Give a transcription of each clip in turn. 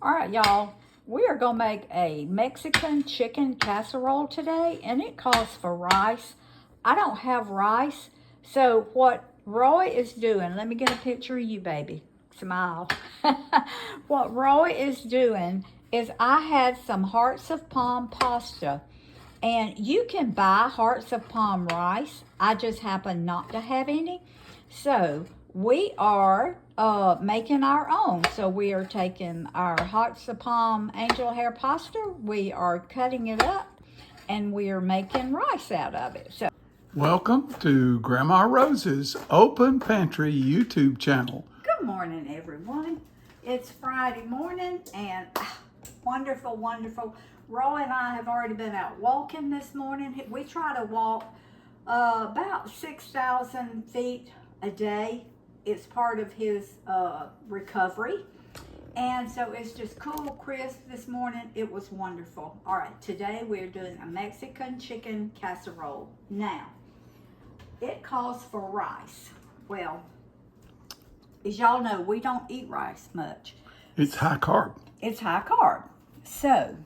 All right, y'all. We are going to make a Mexican chicken casserole today, and it calls for rice. I don't have rice, so what Roy is doing, let me get a picture of you, baby. Smile. What Roy is doing is I had some hearts of palm pasta, and you can buy hearts of palm rice. I just happen not to have any. So we are making our own. So we are taking our hearts of palm angel hair pasta. We are cutting it up and we are making rice out of it. So welcome to Grandma Rose's Open Pantry YouTube channel. good morning, everyone. It's Friday morning and wonderful, wonderful. Roy and I have already been out walking this morning. We try to walk about 6,000 feet a day. It's part of his recovery. And so it's just cool, crisp this morning. It was wonderful. All right, today we're doing a Mexican chicken casserole. Now, it calls for rice. Well, as y'all know, we don't eat rice much. It's high carb. It's high carb. So,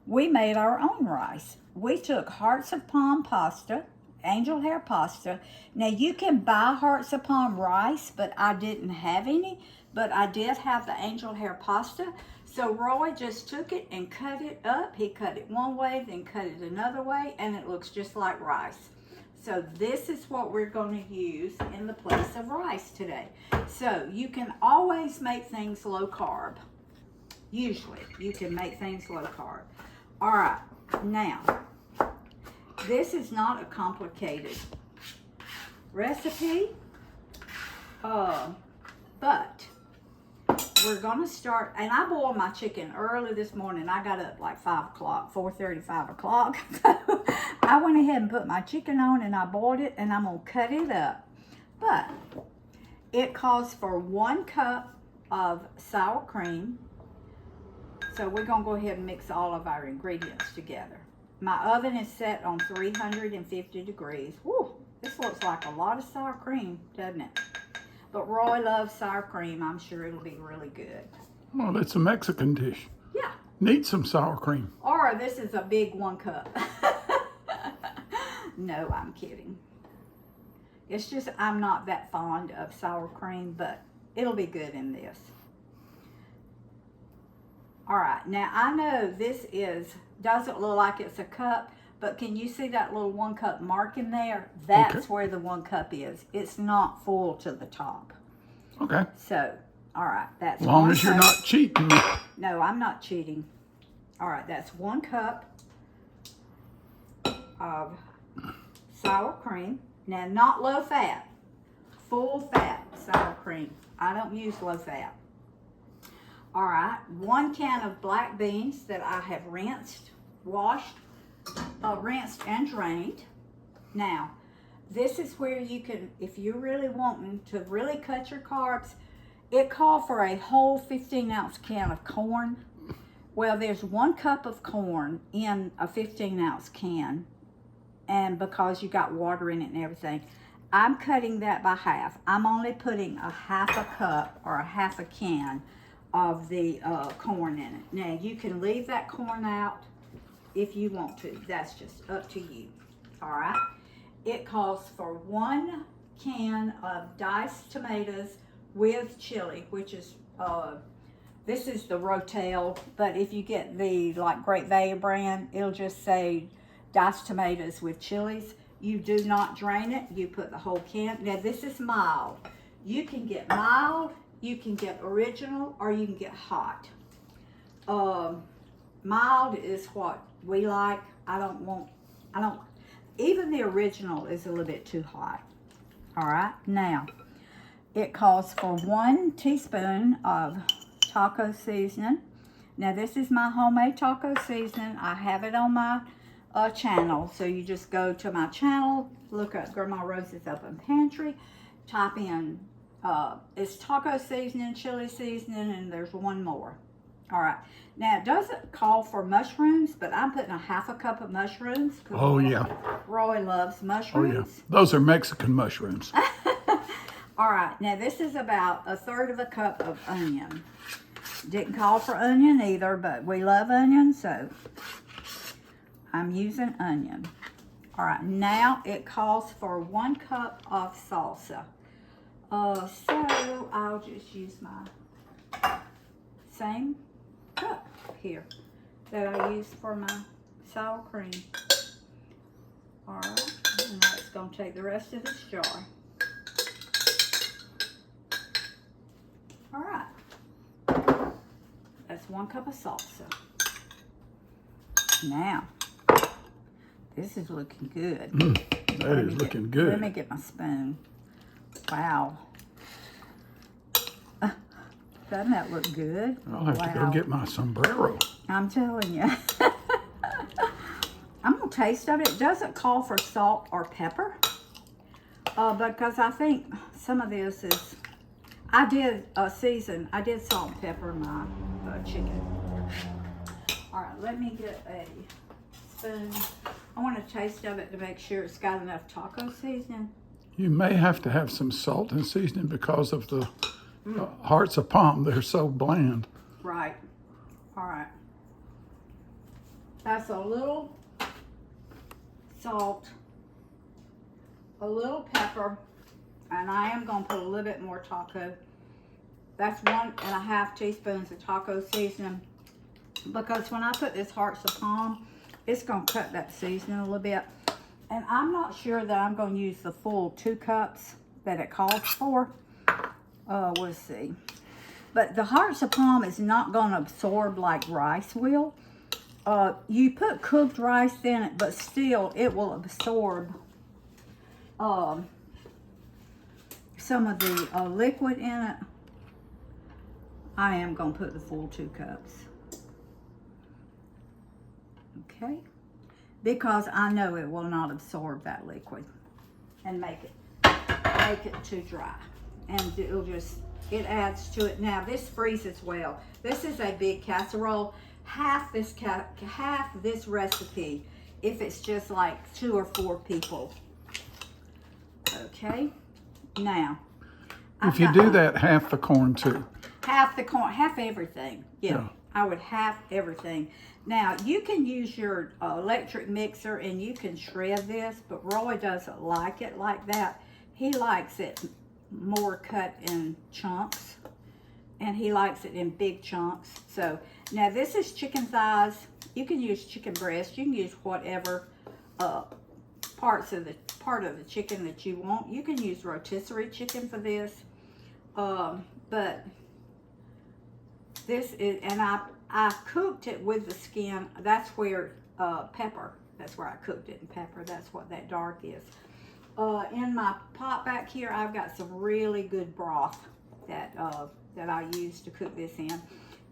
we made our own rice. We took hearts of palm pasta, angel hair pasta. Now you can buy hearts of palm rice, but I didn't have any, but I did have the angel hair pasta. So Roy just took it and cut it up. He cut it one way, then cut it another way, and it looks just like rice. So this is what we're going to use in the place of rice today. So you can always make things low carb. Usually you can make things low carb. All right, now, this is not a complicated recipe, but we're going to start, and I boiled my chicken early this morning. I got up like 5 o'clock, 4:30, 5 o'clock. I went ahead and put my chicken on and I boiled it, and I'm going to cut it up. But it calls for 1 cup of sour cream. So we're going to go ahead and mix all of our ingredients together. My oven is set on 350 degrees. Woo, this looks like a lot of sour cream, doesn't it? But Roy loves sour cream. I'm sure it'll be really good. Well, it's a Mexican dish. Yeah. Need some sour cream. Or this is a big 1 cup. No, I'm kidding. It's just I'm not that fond of sour cream, but it'll be good in this. All right, now I know this doesn't look like it's a cup, but can you see that little 1 cup mark in there? That's okay. where the 1 cup is. It's not full to the top. Okay. So, all right, that's as long 1 as you're cup. not cheating. No, I'm not cheating. All right, that's 1 cup of sour cream. Now, not low fat, full fat sour cream. I don't use low fat. All right, 1 can of black beans that I have rinsed, washed, rinsed and drained. Now, this is where you can, if you're really wanting to really cut your carbs, it calls for a whole 15-ounce can of corn. Well, there's 1 cup of corn in a 15-ounce can, and because you got water in it and everything, I'm cutting that by half. I'm only putting a half a cup or a half a can of the corn in it. Now you can leave that corn out if you want to. That's just up to you. All right. It calls for 1 can of diced tomatoes with chili, which is this is the rotel, but if you get the like Great Value brand, it'll just say diced tomatoes with chilies. You do not drain it. You put the whole can. Now this is mild. You can get mild. You can get original or you can get hot. Mild is what we like. Even the original is a little bit too hot. All right, now it calls for 1 teaspoon of taco seasoning. Now this is my homemade taco seasoning. I have it on my channel. So you just go to my channel, look up Grandma Rose's Open Pantry, type in it's taco seasoning, chili seasoning, and there's 1 more. All right. Now, it doesn't call for mushrooms, but I'm putting a half a cup of mushrooms. Oh, yeah. Roy loves mushrooms. Oh, yeah. Those are Mexican mushrooms. All right. Now, this is about 1/3 of a cup of onion. Didn't call for onion either, but we love onion, so I'm using onion. All right, now it calls for 1 cup of salsa. So I'll just use my same cup here that I used for my sour cream. All right, and now it's gonna take the rest of this jar. All right, that's 1 cup of salsa. Now, this is looking good. That is looking good. Let me get my spoon. Wow. Doesn't that look good? I'll have to go get my sombrero. I'm telling you. I'm going to taste of it. It doesn't call for salt or pepper. Because I think some of this is... I did season. I did salt and pepper my chicken. All right, let me get a spoon. I want a taste of it to make sure it's got enough taco seasoning. You may have to have some salt and seasoning because of the hearts of palm. They're so bland. Right. All right. That's a little salt, a little pepper, and I am going to put a little bit more taco. That's 1.5 teaspoons of taco seasoning, because when I put this hearts of palm, it's going to cut that seasoning a little bit. And I'm not sure that I'm going to use the full 2 cups that it calls for. We'll see. But the hearts of palm is not going to absorb like rice will. You put cooked rice in it, but still it will absorb some of the liquid in it. I am going to put the full 2 cups. Okay. Because I know it will not absorb that liquid and make it too dry. And it adds to it. Now this freezes well. This is a big casserole. Half this recipe if it's just like 2 or 4 people. Okay. Now, If you do that, half the corn too. Half the corn, half everything. Yeah. I would half everything. Now, you can use your electric mixer and you can shred this, but Roy doesn't like it like that. He likes it more cut in chunks, and he likes it in big chunks. So, now this is chicken thighs. You can use chicken breast. You can use whatever part of the chicken that you want. You can use rotisserie chicken for this. But this is, and I cooked it with the skin. That's where pepper. That's where I cooked it in pepper. That's what that dark is. In my pot back here, I've got some really good broth that I use to cook this in,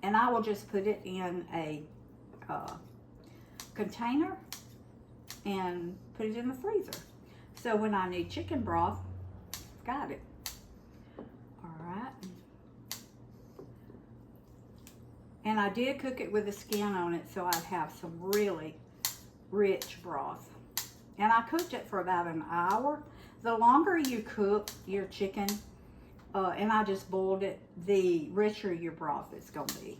and I will just put it in a container and put it in the freezer. So when I need chicken broth, got it. All right. And I did cook it with the skin on it, so I'd have some really rich broth. And I cooked it for about an hour. The longer you cook your chicken, and I just boiled it, the richer your broth is going to be.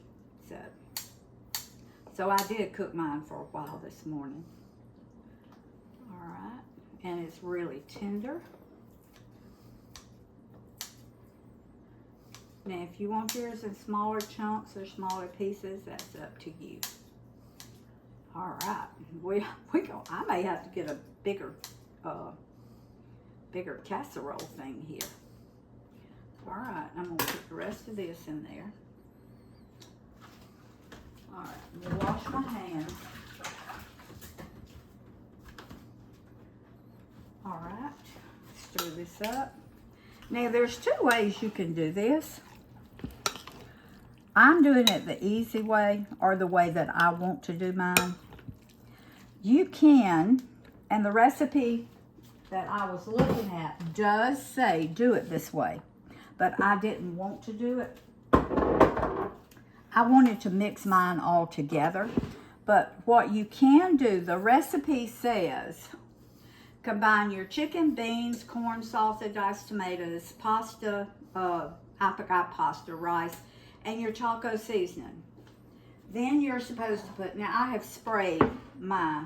So I did cook mine for a while this morning. All right. And it's really tender. Now, if you want yours in smaller chunks or smaller pieces, that's up to you. All right, I may have to get a bigger casserole thing here. All right, I'm gonna put the rest of this in there. All right, I'm gonna wash my hands. All right, stir this up. Now, there's 2 ways you can do this. I'm doing it the easy way, or the way that I want to do mine. You can, and the recipe that I was looking at does say do it this way, but I didn't want to do it. I wanted to mix mine all together, but what you can do, the recipe says, combine your chicken, beans, corn, salsa, diced tomatoes, pasta, I forgot pasta, rice, and your taco seasoning. Then you're supposed to put, now I have sprayed my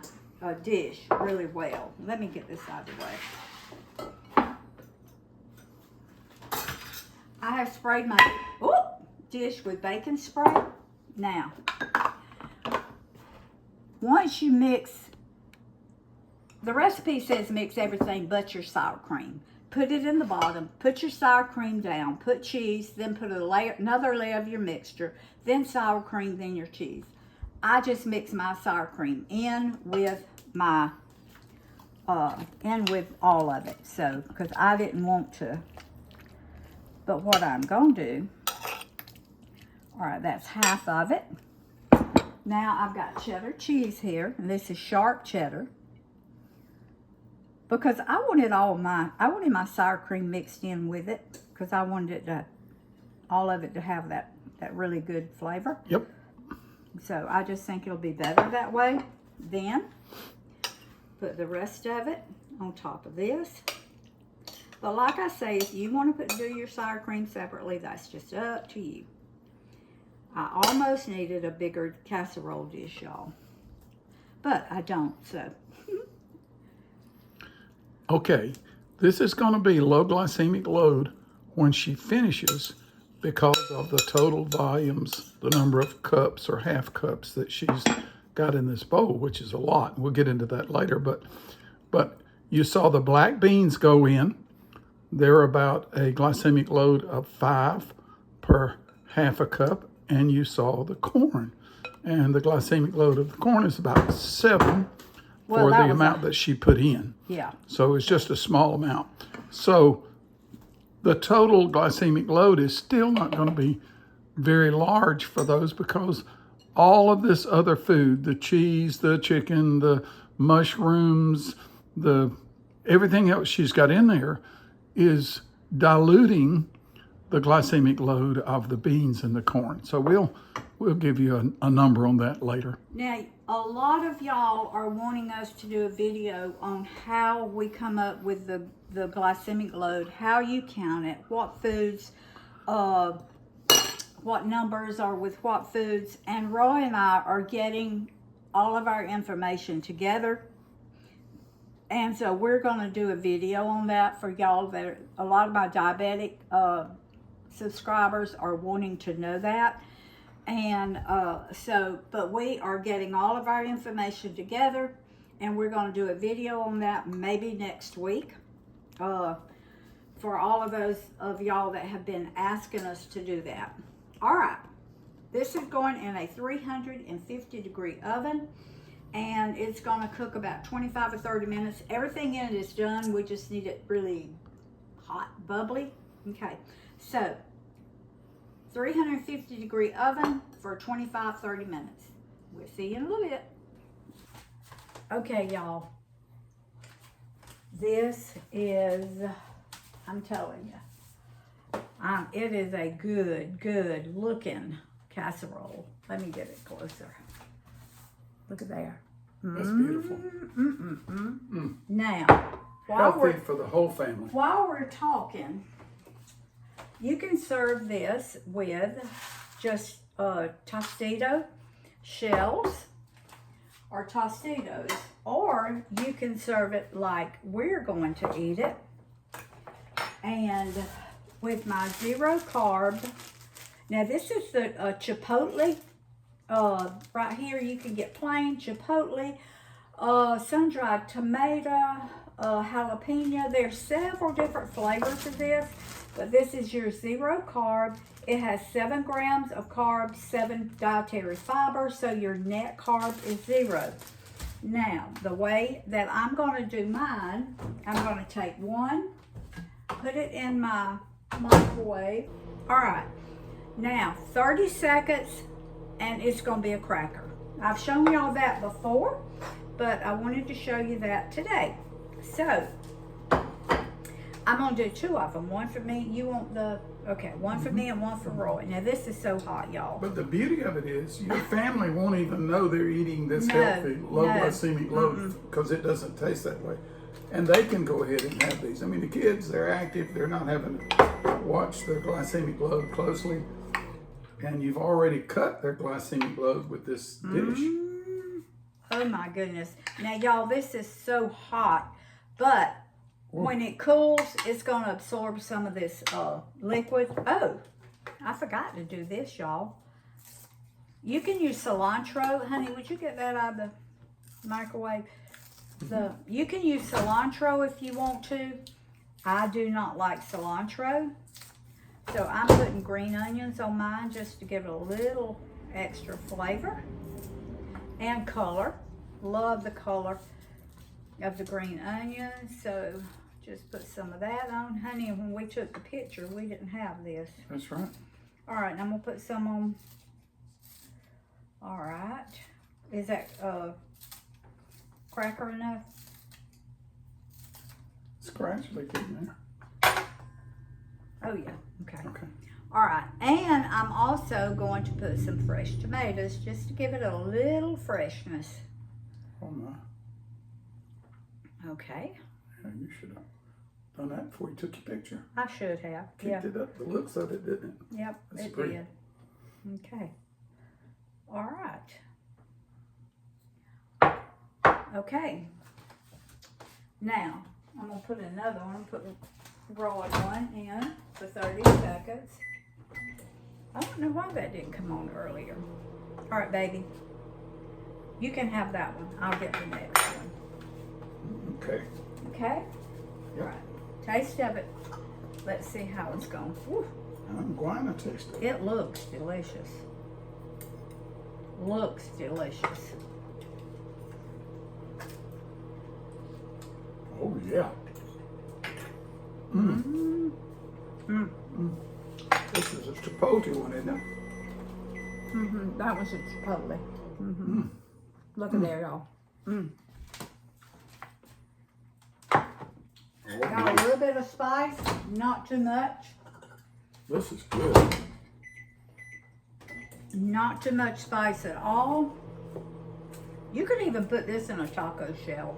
dish really well. Let me get this out of the way. I have sprayed my dish with bacon spray. Now, once you mix, the recipe says mix everything but your sour cream. Put it in the bottom, put your sour cream down, put cheese, then put another layer of your mixture, then sour cream, then your cheese. I just mix my sour cream in with my, in with all of it. So, because I didn't want to. But what I'm going to do, all right, that's half of it. Now I've got cheddar cheese here, and this is sharp cheddar. Because I wanted my sour cream mixed in with it, because I wanted it to, all of it to have that really good flavor. Yep. So I just think it'll be better that way. Then put the rest of it on top of this. But like I say, if you want to do your sour cream separately, that's just up to you. I almost needed a bigger casserole dish, y'all. But I don't, so. Okay, this is going to be low glycemic load when she finishes because of the total volumes, the number of cups or half cups that she's got in this bowl, which is a lot. We'll get into that later, but you saw the black beans go in. They're about a glycemic load of 5 per half a cup, and you saw the corn. And the glycemic load of the corn is about 7 for the amount that she put in. Yeah. So it's just a small amount. So the total glycemic load is still not going to be very large for those, because all of this other food, the cheese, the chicken, the mushrooms, everything else she's got in there is diluting the glycemic load of the beans and the corn. So we'll give you a number on that later. Now, a lot of y'all are wanting us to do a video on how we come up with the glycemic load, how you count it, what foods, what numbers are with what foods. And Roy and I are getting all of our information together. And so we're going to do a video on that for y'all. That a lot of my diabetic subscribers are wanting to know that. And but we are getting all of our information together, and we're going to do a video on that maybe next week for all of those of y'all that have been asking us to do that. All right, this is going in a 350 degree oven, and it's going to cook about 25 or 30 minutes. Everything in it is done. We just need it really hot, bubbly. Okay, so 350 degree oven for 25-30 minutes. We'll see you in a little bit. Okay, y'all. This is, I'm telling you, it is a good looking casserole. Let me get it closer. Look at there. That's beautiful. Now, Healthy for the whole family. While we're talking, you can serve this with just Tostito shells or Tostitos, or you can serve it like we're going to eat it, and with my 0 carb. Now this is the chipotle. Right here you can get plain chipotle, sun-dried tomato, jalapeno. There's several different flavors of this. But this is your 0 carb. It has 7 grams of carbs, 7 dietary fiber, so your net carb is 0. Now, the way that I'm going to do mine, I'm going to take one, put it in my microwave. All right, now 30 seconds, and it's going to be a cracker. I've shown y'all that before, but I wanted to show you that today. So, I'm going to do 2 of them. One for me. You want one for me and one for Roy. Now, this is so hot, y'all. But the beauty of it is your family won't even know they're eating this healthy, low glycemic load, because it doesn't taste that way. And they can go ahead and have these. I mean, the kids, they're active. They're not having to watch their glycemic load closely. And you've already cut their glycemic load with this dish. Oh my goodness. Now y'all, this is so hot, but when it cools, it's gonna absorb some of this liquid. Oh, I forgot to do this, y'all. You can use cilantro. Honey, would you get that out of the microwave? You can use cilantro if you want to. I do not like cilantro. So I'm putting green onions on mine just to give it a little extra flavor and color. Love the color of the green onions. So just put some of that on. Honey, when we took the picture, we didn't have this. That's right. All right, and I'm gonna put some on. All right. Is that cracker enough? It's gradually getting there. Oh yeah, okay. Okay. All right, and I'm also going to put some fresh tomatoes just to give it a little freshness. Oh my. Okay. Yeah, you should have done that before you took your picture. I should have. Kicked it up the looks of it, didn't it? Yep, That's it pretty. did. Okay. All right. Okay. Now, I'm going to put another one, put the raw one in for 30 seconds. I don't know why that didn't come on earlier. All right, baby. You can have that one. I'll get the next one. Okay. Okay? Yep. All right. Taste of it. Let's see how it's going. Woo. I'm going to taste it. It looks delicious. Looks delicious. Oh yeah. This is a chipotle one, isn't it? That was a chipotle. Look at there, y'all. Oh, Got a little bit of spice, not too much. this is good. Not too much spice at all. You could even put this in a taco shell.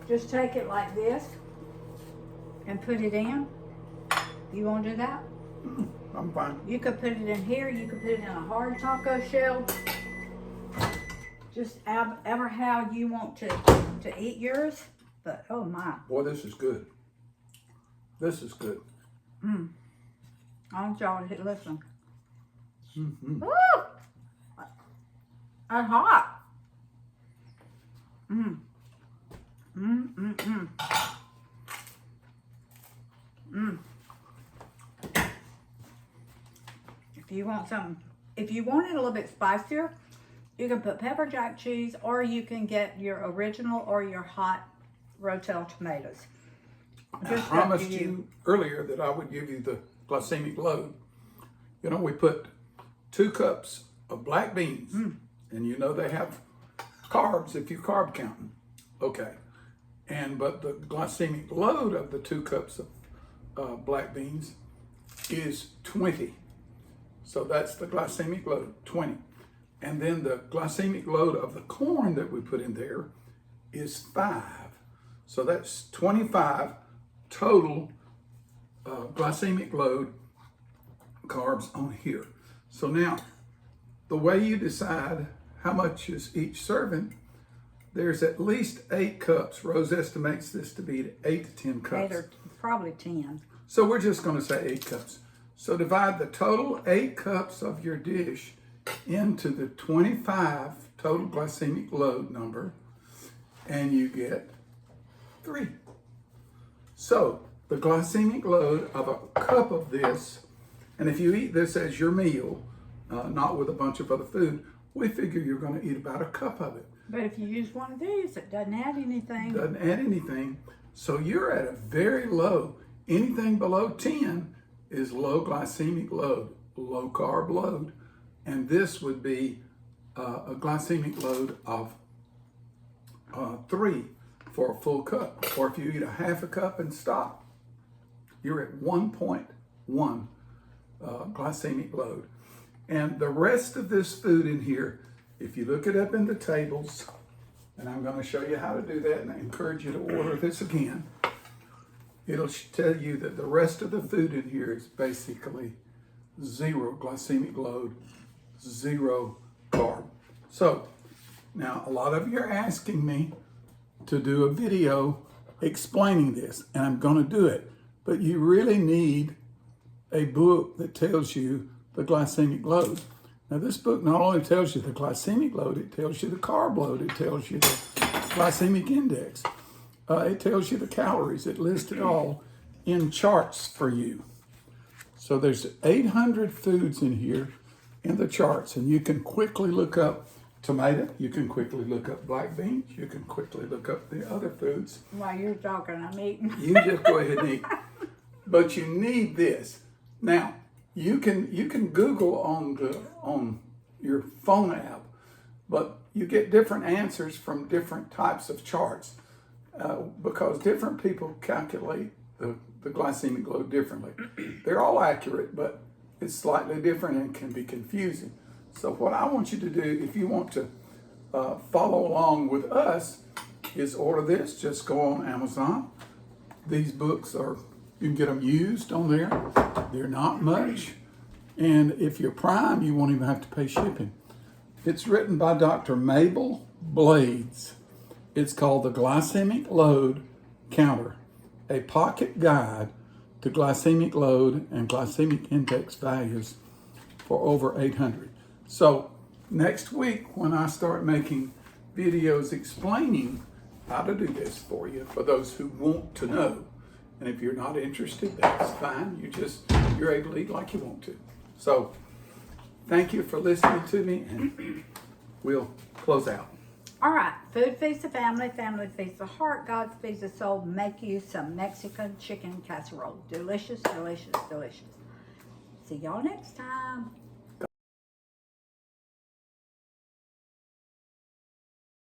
Just take it like this and put it in. You want to do that? I'm fine. You could put it in here. You could put it in a hard taco shell. Just ever how you want to eat yours. But oh my. Boy, this is good. This is good. I want y'all to listen. Woo! That's hot. If you want it a little bit spicier, you can put pepper jack cheese, or you can get your original or your hot rotel tomatoes. I promised you earlier that I would give you the glycemic load. You know, we put 2 cups of black beans, and you know they have carbs if you're carb counting. Okay. But the glycemic load of the 2 cups of black beans is 20. So that's the glycemic load, 20. And then the glycemic load of the corn that we put in there is 5. So that's 25 total glycemic load carbs on here. So now, the way you decide how much is each serving, there's at least 8 cups. Rose estimates this to be 8 to 10 cups. 8 or probably 10. So we're just going to say 8 cups. So divide the total 8 cups of your dish into the 25 total glycemic load number, and you get 3. So the glycemic load of a cup of this, and if you eat this as your meal, not with a bunch of other food, we figure you're going to eat about a cup of it. But if you use one of these, it doesn't add anything. Doesn't add anything. So you're at a very low. Anything below 10 is low glycemic load, low carb load. And this would be a glycemic load of 3 for a full cup. Or if you eat a half a cup and stop, you're at 1.1 glycemic load. And the rest of this food in here, if you look it up in the tables, and I'm going to show you how to do that, and I encourage you to order this again, it'll tell you that the rest of the food in here is basically 0 glycemic load, 0 carb. So now a lot of you are asking me to do a video explaining this, and I'm going to do it. But you really need a book that tells you the glycemic load. Now this book not only tells you the glycemic load, it tells you the carb load, it tells you the glycemic index, it tells you the calories, it lists it all in charts for you. So there's 800 foods in here in the charts, and you can quickly look up tomato, you can quickly look up black beans, you can quickly look up the other foods. While you're talking, I'm eating. You just go ahead and eat. But you need this. Now, you can Google on your phone app, but you get different answers from different types of charts because different people calculate the glycemic load differently. They're all accurate, but it's slightly different and can be confusing. So what I want you to do, if you want to follow along with us, is order this. Just go on Amazon. These books are, you can get them used on there. They're not much. And if you're Prime, you won't even have to pay shipping. It's written by Dr. Mabel Blades. It's called The Glycemic Load Counter, a pocket guide to glycemic load and glycemic index values for over 800. So next week, when I start making videos explaining how to do this for you, for those who want to know, and if you're not interested, that's fine. You're able to eat like you want to. So thank you for listening to me, and we'll close out. All right, food feeds the family, family feeds the heart, God feeds the soul. Make you some Mexican chicken casserole. Delicious, delicious, delicious. See y'all next time.